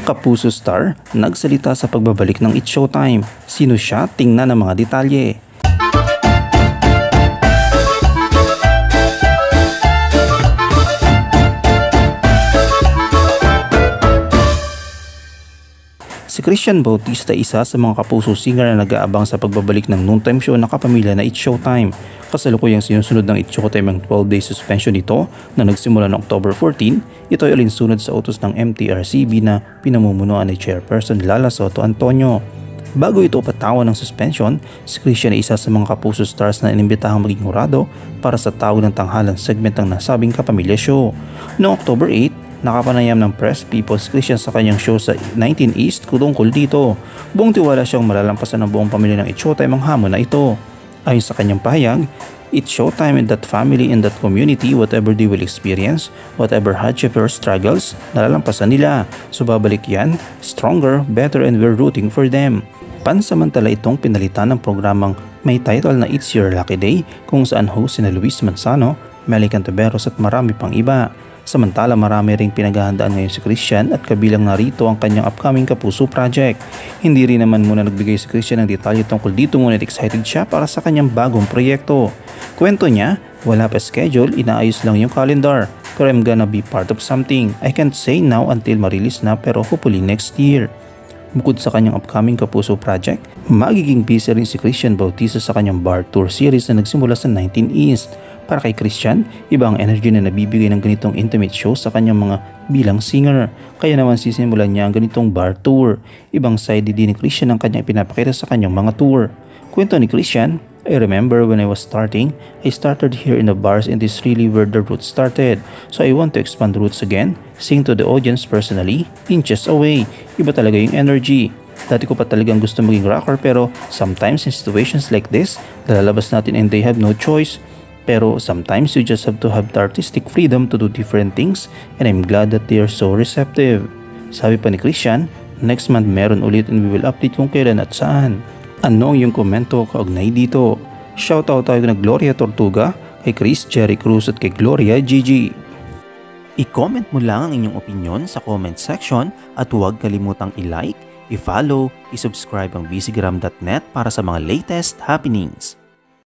Kapuso star nagsalita sa pagbabalik ng It's Showtime. Sino siya? Tingnan ang mga detalye. Si Christian Bautista, isa sa mga kapuso singer na nag-aabang sa pagbabalik ng noontime show na kapamilya na It's Showtime. Kasalukuyang sinusunod ng It's Showtime ang 12-day suspension nito na nagsimula ng October 14. Ito ay alinsunod sa utos ng MTRCB na pinamumunuan ni Chairperson Lala Soto Antonio. Bago ito patawan ng suspension, si Christian ay isa sa mga kapuso stars na inimbitahang maging hurado para sa tawag ng tanghalan segment ng nasabing kapamilya show. Noong October 8, nakapanayam ng Press People's Christian sa kanyang show sa 19 East tungkol dito. Buong tiwala siyang malalampasan ng buong pamilya ng It's Showtime ang hamon na ito. Ayon sa kanyang pahayag, It's Showtime in that family and that community, whatever they will experience, whatever hardship or struggles, nalalampasan nila. So babalik yan, stronger, better, and we're rooting for them. Pansamantala itong pinalitan ng programang may title na It's Your Lucky Day kung saan host sina Luis Manzano, Meli Cantaberos at marami pang iba. Samantala marami ring pinaghahandaan ngayon si Christian at kabilang narito ang kanyang upcoming Kapuso project. Hindi rin naman muna nagbigay si Christian ng detalye tungkol dito, ngunit excited siya para sa kanyang bagong proyekto. Kwento niya, wala pa schedule, inaayos lang yung calendar. Pero I'm gonna be part of something. I can't say now until ma-release na, pero hopefully next year. Bukod sa kanyang upcoming Kapuso project, magiging busy rin si Christian Bautista sa kanyang bar tour series na nagsimula sa 19 East. Para kay Christian, iba ang energy na nabibigay ng ganitong intimate show sa kanyang mga bilang singer. Kaya naman sisimulan niya ang ganitong bar tour. Ibang side din ni Christian ang kanyang pinapakita sa kanyang mga tour. Kwento ni Christian, I remember when I was starting, I started here in the bars and this really where the roots started. So I want to expand roots again, sing to the audience personally, inches away. Iba talaga yung energy. Dati ko pa talagang gusto maging rocker, pero sometimes in situations like this, lalabas natin and they have no choice. Pero sometimes you just have to have the artistic freedom to do different things, and I'm glad that they are so receptive. Sabi pa ni Christian, next month meron ulit and we will update kung kailan at saan. Ano ang iyong komento kaugnay dito? Shoutout tayo na Gloria Tortuga, kay Chris Jerry Cruz at kay Gloria Gigi. I-comment mo lang ang inyong opinion sa comment section at huwag kalimutang i-like, i-follow, i-subscribe ang bcgram.net para sa mga latest happenings.